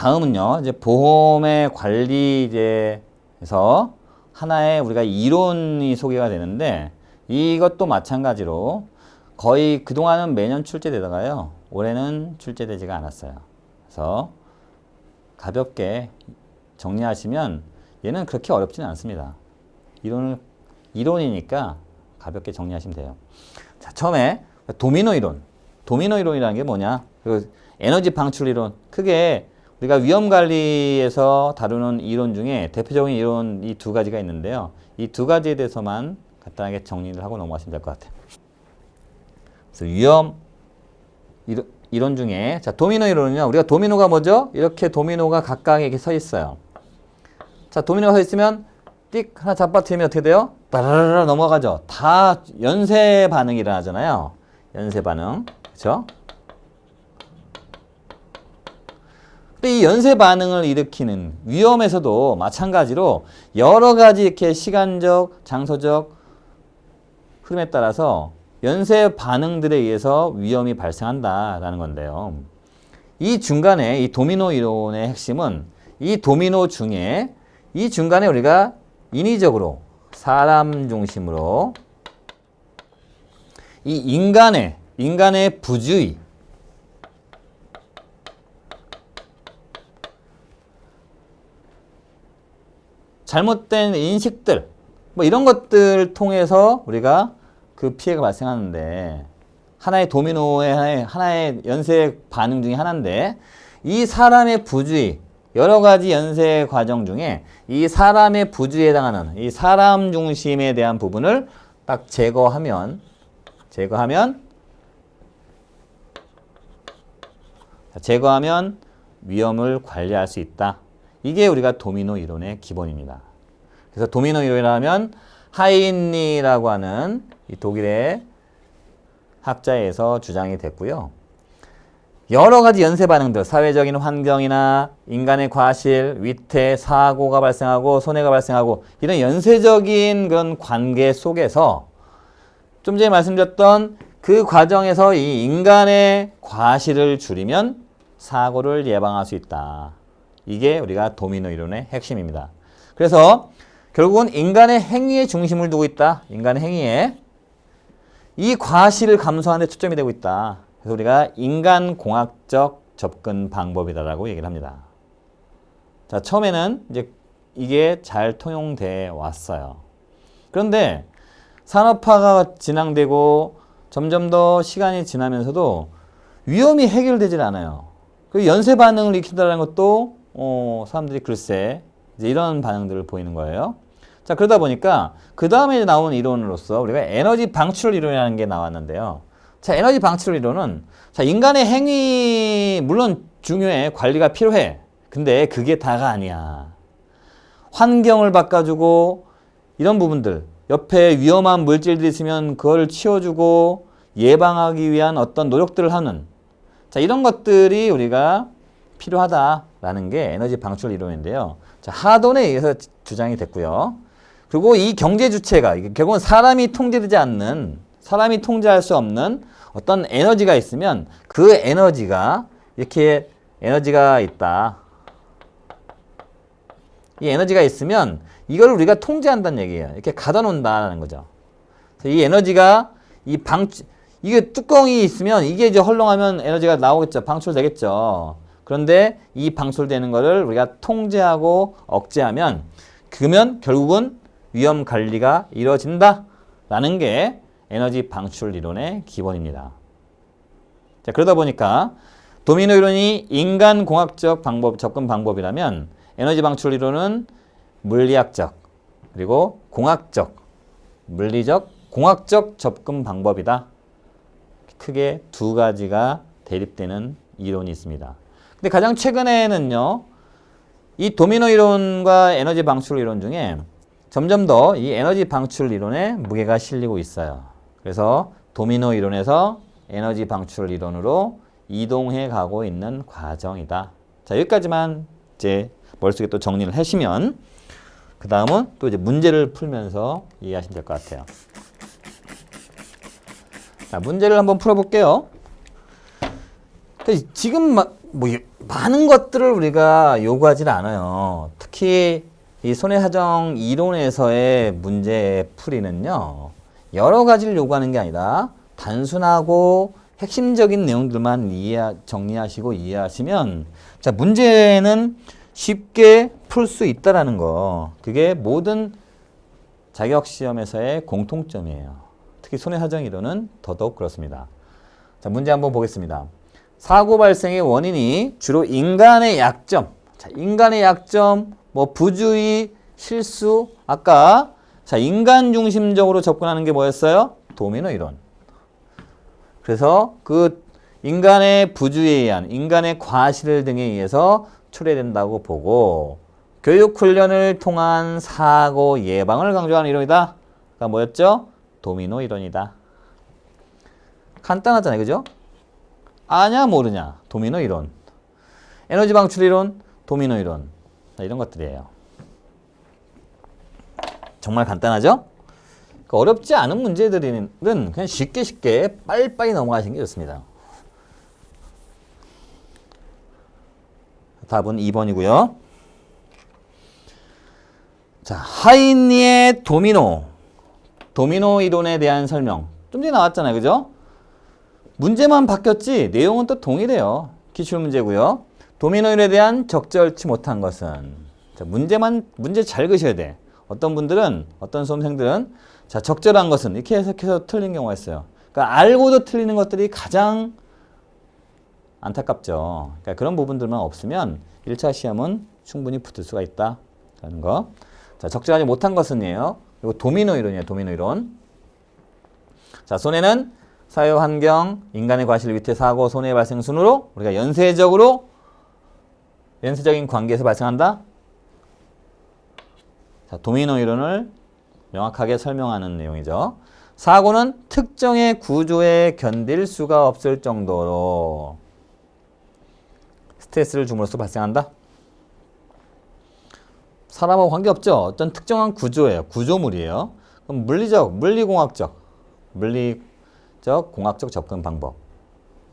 다음은요, 이제 보험의 관리제에서 하나의 우리가 이론이 소개가 되는데, 이것도 마찬가지로 거의 그동안은 매년 출제되다가요, 올해는 출제되지가 않았어요. 그래서 가볍게 정리하시면 얘는 그렇게 어렵지는 않습니다. 이론이니까 가볍게 정리하시면 돼요. 자, 처음에 도미노 이론. 도미노 이론이라는 게 뭐냐? 그 에너지 방출 이론. 크게 우리가 위험 관리에서 다루는 이론 중에 대표적인 이론 이 두 가지가 있는데요. 이 두 가지에 대해서만 간단하게 정리를 하고 넘어가시면 될 것 같아요. 그래서 위험 이론 중에, 자, 도미노 이론은요, 우리가 도미노가 뭐죠? 이렇게 도미노가 각각 이렇게 서 있어요. 자, 도미노가 서 있으면 띡 하나 잡아뜨리면 어떻게 돼요? 따라라라 넘어가죠. 다 연쇄 반응이 일어나잖아요. 연쇄 반응. 그렇죠? 근데 이 연쇄 반응을 일으키는 위험에서도 마찬가지로 여러 가지 이렇게 시간적, 장소적 흐름에 따라서 연쇄 반응들에 의해서 위험이 발생한다라는 건데요. 이 중간에 이 도미노 이론의 핵심은 이 도미노 중에 이 중간에 우리가 인위적으로 사람 중심으로 이 인간의 부주의, 잘못된 인식들, 뭐 이런 것들 통해서 우리가 그 피해가 발생하는데, 하나의 도미노의 하나의 연쇄 반응 중에 하나인데, 이 사람의 부주의, 여러 가지 연쇄 과정 중에 이 사람의 부주의에 해당하는 이 사람 중심에 대한 부분을 딱 제거하면 위험을 관리할 수 있다. 이게 우리가 도미노 이론의 기본입니다. 그래서 도미노 이론이라면 하인리라고 하는 이 독일의 학자에서 주장이 됐고요. 여러 가지 연쇄 반응들, 사회적인 환경이나 인간의 과실, 위태, 사고가 발생하고 손해가 발생하고 이런 연쇄적인 그런 관계 속에서 좀 전에 말씀드렸던 그 과정에서 이 인간의 과실을 줄이면 사고를 예방할 수 있다. 이게 우리가 도미노 이론의 핵심입니다. 그래서 결국은 인간의 행위에 중심을 두고 있다. 인간의 행위에 이 과실을 감소하는 데 초점이 되고 있다. 그래서 우리가 인간공학적 접근 방법이다라고 얘기를 합니다. 자, 처음에는 이제 이게 잘 통용돼 왔어요. 그런데 산업화가 진행되고 점점 더 시간이 지나면서도 위험이 해결되질 않아요. 그 연쇄 반응을 일으킨다는 것도 사람들이 글쎄 이제 이런 반응들을 보이는 거예요. 자, 그러다 보니까 그 다음에 나온 이론으로서 우리가 에너지 방출 이론이라는 게 나왔는데요. 자, 에너지 방출 이론은, 자, 인간의 행위 물론 중요해, 관리가 필요해. 근데 그게 다가 아니야. 환경을 바꿔주고 이런 부분들, 옆에 위험한 물질들이 있으면 그걸 치워주고 예방하기 위한 어떤 노력들을 하는, 자, 이런 것들이 우리가 필요하다라는 게 에너지 방출 이론인데요. 자, 하돈에 의해서 주장이 됐고요. 그리고 이 경제 주체가 결국은 사람이 통제되지 않는, 사람이 통제할 수 없는 어떤 에너지가 있으면 그 에너지가 이렇게 에너지가 있다. 이 에너지가 있으면 이걸 우리가 통제한다는 얘기예요. 이렇게 가다 놓는다는 거죠. 이 에너지가 이게 뚜껑이 있으면 이게 이제 헐렁하면 에너지가 나오겠죠. 방출되겠죠. 그런데 이 방출되는 거를 우리가 통제하고 억제하면 그러면 결국은 위험 관리가 이루어진다라는 게 에너지 방출 이론의 기본입니다. 자, 그러다 보니까 도미노 이론이 인간공학적 접근 방법이라면 에너지 방출 이론은 물리학적 그리고 공학적, 물리적, 공학적 접근 방법이다. 크게 두 가지가 대립되는 이론이 있습니다. 근데 가장 최근에는요, 이 도미노 이론과 에너지 방출 이론 중에 점점 더 이 에너지 방출 이론에 무게가 실리고 있어요. 그래서 도미노 이론에서 에너지 방출 이론으로 이동해 가고 있는 과정이다. 자, 여기까지만 이제 머릿속에 또 정리를 하시면 그 다음은 또 이제 문제를 풀면서 이해하시면 될 것 같아요. 자, 문제를 한번 풀어볼게요. 지금 뭐 많은 것들을 우리가 요구하지 않아요. 특히 이 손해사정 이론에서의 문제 풀이는요. 여러 가지를 요구하는 게 아니라 단순하고 핵심적인 내용들만 정리하시고 이해하시면 자, 문제는 쉽게 풀 수 있다라는 거. 그게 모든 자격시험에서의 공통점이에요. 특히 손해사정 이론은 더더욱 그렇습니다. 자, 문제 한번 보겠습니다. 사고 발생의 원인이 주로 인간의 약점. 자, 인간의 약점, 뭐 부주의, 실수. 아까 자, 인간 중심적으로 접근하는 게 뭐였어요? 도미노 이론. 그래서 그 인간의 부주의에 의한 인간의 과실 등에 의해서 초래된다고 보고 교육훈련을 통한 사고 예방을 강조하는 이론이다. 그러니까 뭐였죠? 도미노 이론이다. 간단하잖아요. 그죠? 아냐 모르냐. 도미노 이론. 에너지 방출 이론. 도미노 이론. 이런 것들이에요. 정말 간단하죠? 그러니까 어렵지 않은 문제들은 그냥 쉽게 빨리빨리 넘어가시는 게 좋습니다. 답은 2번이고요. 자, 하이니의 도미노 이론에 대한 설명. 좀 전에 나왔잖아요. 그죠? 문제만 바뀌었지 내용은 또 동일해요. 기출문제고요. 도미노 이론에 대한 적절치 못한 것은 자, 문제 잘 그셔야 돼. 어떤 분들은 어떤 수험생들은 자, 적절한 것은 이렇게 해석해서 틀린 경우가 있어요. 그러니까 알고도 틀리는 것들이 가장 안타깝죠. 그러니까 그런 부분들만 없으면 1차 시험은 충분히 붙을 수가 있다라는 거. 자, 적절하지 못한 것은이에요. 이거 도미노 이론이에요. 도미노 이론. 자, 손해는 사회 환경, 인간의 과실 위태 사고, 손해 발생 순으로 우리가 연쇄적인 관계에서 발생한다. 자, 도미노 이론을 명확하게 설명하는 내용이죠. 사고는 특정의 구조에 견딜 수가 없을 정도로 스트레스를 줌으로써 발생한다. 사람하고 관계없죠. 어떤 특정한 구조예요. 구조물이에요. 그럼 물리공학적 공학적 접근 방법.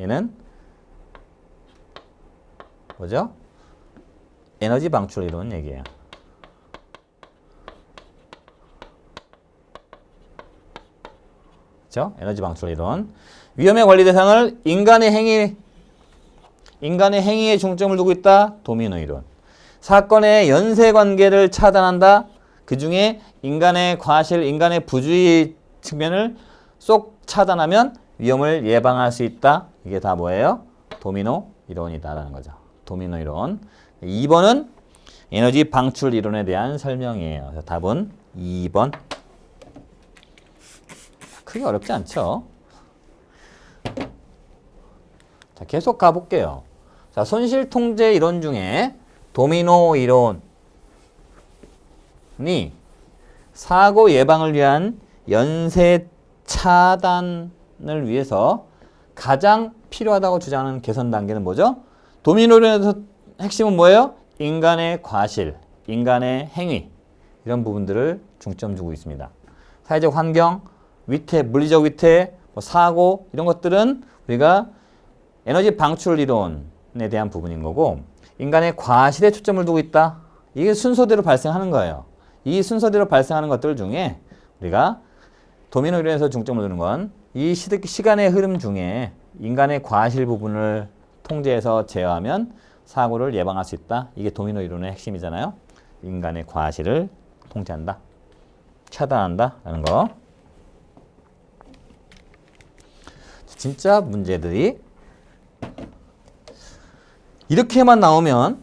얘는 뭐죠? 에너지 방출 이론 얘기예요. 그렇죠? 에너지 방출 이론. 위험의 관리 대상을 인간의 행위에 중점을 두고 있다. 도미노 이론. 사건의 연쇄 관계를 차단한다. 그 중에 인간의 과실, 인간의 부주의 측면을 쏙 차단하면 위험을 예방할 수 있다. 이게 다 뭐예요? 도미노 이론이다라는 거죠. 도미노 이론. 2번은 에너지 방출 이론에 대한 설명이에요. 답은 2번. 크게 어렵지 않죠? 자, 계속 가볼게요. 자, 손실 통제 이론 중에 도미노 이론이 사고 예방을 위한 연쇄 차단을 위해서 가장 필요하다고 주장하는 개선 단계는 뭐죠? 도미노 이론에서 핵심은 뭐예요? 인간의 과실, 인간의 행위 이런 부분들을 중점 두고 있습니다. 사회적 환경, 위태, 물리적 위태, 사고 이런 것들은 우리가 에너지 방출 이론에 대한 부분인 거고 인간의 과실에 초점을 두고 있다. 이게 순서대로 발생하는 거예요. 이 순서대로 발생하는 것들 중에 우리가 도미노 이론에서 중점을 두는 건 이 시간의 흐름 중에 인간의 과실 부분을 통제해서 제어하면 사고를 예방할 수 있다. 이게 도미노 이론의 핵심이잖아요. 인간의 과실을 통제한다. 차단한다. 라는 거. 진짜 문제들이 이렇게만 나오면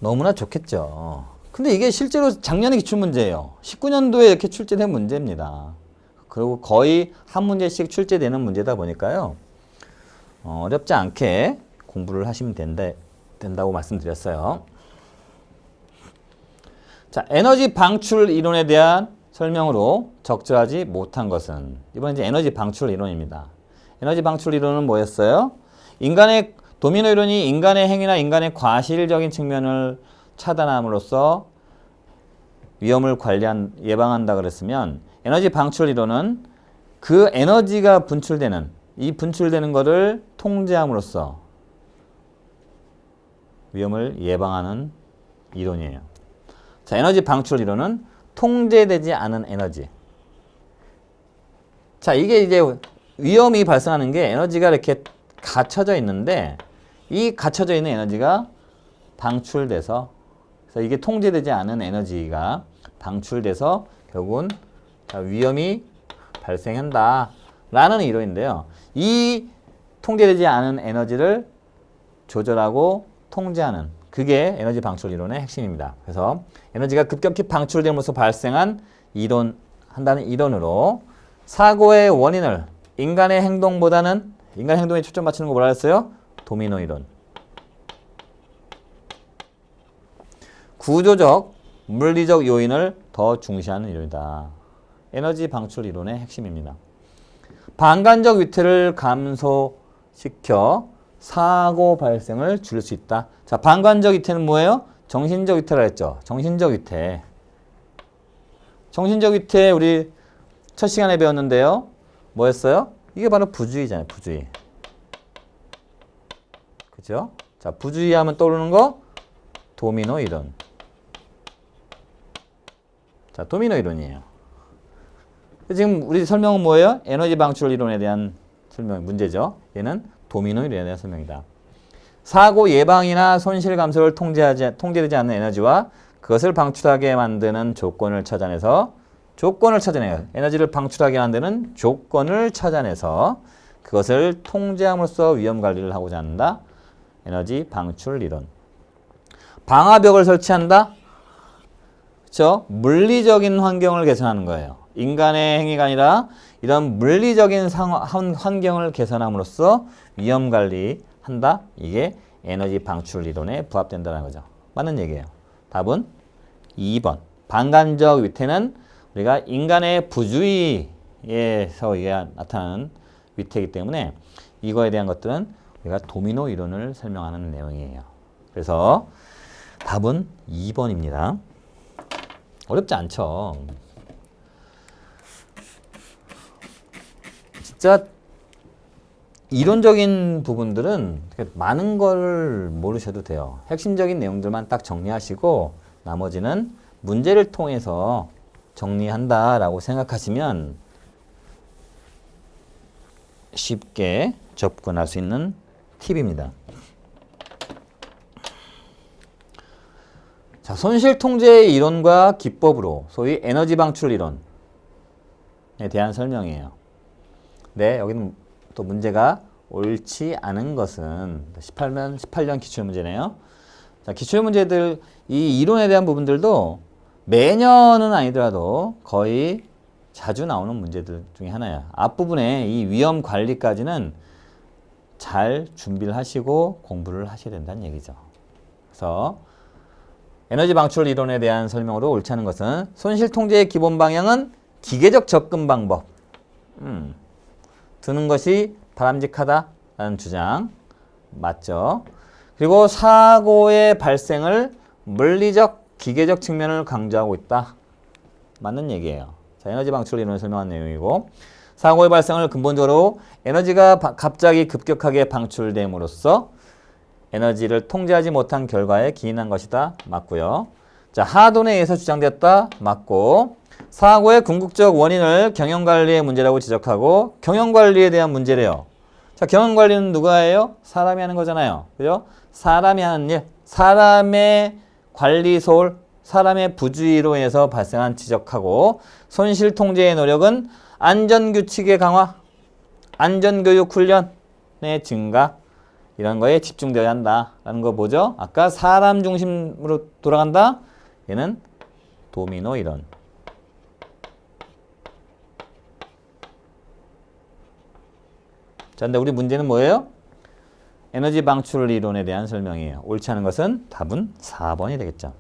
너무나 좋겠죠. 근데 이게 실제로 작년의 기출문제예요. 19년도에 이렇게 출제된 문제입니다. 그리고 거의 한 문제씩 출제되는 문제다 보니까요. 어렵지 않게 공부를 하시면 된다고 말씀드렸어요. 자, 에너지 방출 이론에 대한 설명으로 적절하지 못한 것은 이번에 이제 에너지 방출 이론입니다. 에너지 방출 이론은 뭐였어요? 도미노 이론이 인간의 행위나 인간의 과실적인 측면을 차단함으로써 위험을 예방한다 그랬으면 에너지 방출 이론은 그 에너지가 분출되는 거를 통제함으로써 위험을 예방하는 이론이에요. 자, 에너지 방출 이론은 통제되지 않은 에너지. 자, 이게 이제 위험이 발생하는 게 에너지가 이렇게 갇혀져 있는데 이 갇혀져 있는 에너지가 방출돼서 그래서 이게 통제되지 않은 에너지가 방출돼서 결국은 위험이 발생한다라는 이론인데요. 이 통제되지 않은 에너지를 조절하고 통제하는 그게 에너지 방출 이론의 핵심입니다. 그래서 에너지가 급격히 방출됨으로써 발생한 한다는 이론으로 사고의 원인을 인간의 행동에 초점 맞추는 거 뭐라 했어요? 도미노 이론. 구조적, 물리적 요인을 더 중시하는 이론이다. 에너지 방출 이론의 핵심입니다. 방관적 위태를 감소시켜 사고 발생을 줄일 수 있다. 자, 방관적 위태는 뭐예요? 정신적 위태라 했죠. 정신적 위태. 정신적 위태 우리 첫 시간에 배웠는데요. 뭐였어요? 이게 바로 부주의잖아요. 부주의. 그죠? 자, 부주의 하면 떠오르는 거 도미노 이론. 자, 도미노 이론이에요. 지금 우리 설명은 뭐예요? 에너지 방출 이론에 대한 설명, 문제죠. 얘는 도미노 이론에 대한 설명이다. 사고 예방이나 손실 감소를 통제되지 않는 에너지와 그것을 방출하게 만드는 조건을 찾아내요. 에너지를 방출하게 만드는 조건을 찾아내서 그것을 통제함으로써 위험 관리를 하고자 한다. 에너지 방출 이론. 방화벽을 설치한다. 그렇죠? 물리적인 환경을 개선하는 거예요. 인간의 행위가 아니라 이런 물리적인 환경을 개선함으로써 위험 관리한다. 이게 에너지 방출 이론에 부합된다는 거죠. 맞는 얘기예요. 답은 2번. 방관적 위태는 우리가 인간의 부주의에서 이게 나타나는 위태이기 때문에 이거에 대한 것들은 우리가 도미노 이론을 설명하는 내용이에요. 그래서 답은 2번입니다. 어렵지 않죠. 진짜 이론적인 부분들은 많은 걸 모르셔도 돼요. 핵심적인 내용들만 딱 정리하시고 나머지는 문제를 통해서 정리한다라고 생각하시면 쉽게 접근할 수 있는 팁입니다. 자, 손실 통제의 이론과 기법으로 소위 에너지 방출 이론에 대한 설명이에요. 네, 여기는 또 문제가 옳지 않은 것은 18년 기출문제네요. 자, 기출문제들 이 이론에 대한 부분들도 매년은 아니더라도 거의 자주 나오는 문제들 중에 하나야. 앞부분에 이 위험 관리까지는 잘 준비를 하시고 공부를 하셔야 된다는 얘기죠. 그래서 에너지 방출 이론에 대한 설명으로 옳지 않은 것은 손실 통제의 기본 방향은 기계적 접근 방법. 드는 것이 바람직하다라는 주장 맞죠? 그리고 사고의 발생을 물리적, 기계적 측면을 강조하고 있다. 맞는 얘기예요. 자, 에너지 방출 이론을 설명한 내용이고 사고의 발생을 근본적으로 에너지가 갑자기 급격하게 방출됨으로써 에너지를 통제하지 못한 결과에 기인한 것이다. 맞고요. 자, 하돈에 의해서 주장되었다. 맞고 사고의 궁극적 원인을 경영관리의 문제라고 지적하고 경영관리에 대한 문제래요. 자, 경영관리는 누가 해요? 사람이 하는 거잖아요. 그죠? 사람이 하는 일, 사람의 관리 소홀, 사람의 부주의로 인해서 발생한 지적하고 손실 통제의 노력은 안전규칙의 강화, 안전교육 훈련의 증가 이런 거에 집중되어야 한다라는 거 보죠. 아까 사람 중심으로 돌아간다. 얘는 도미노 이론. 자, 근데 우리 문제는 뭐예요? 에너지 방출 이론에 대한 설명이에요. 옳지 않은 것은 답은 4번이 되겠죠.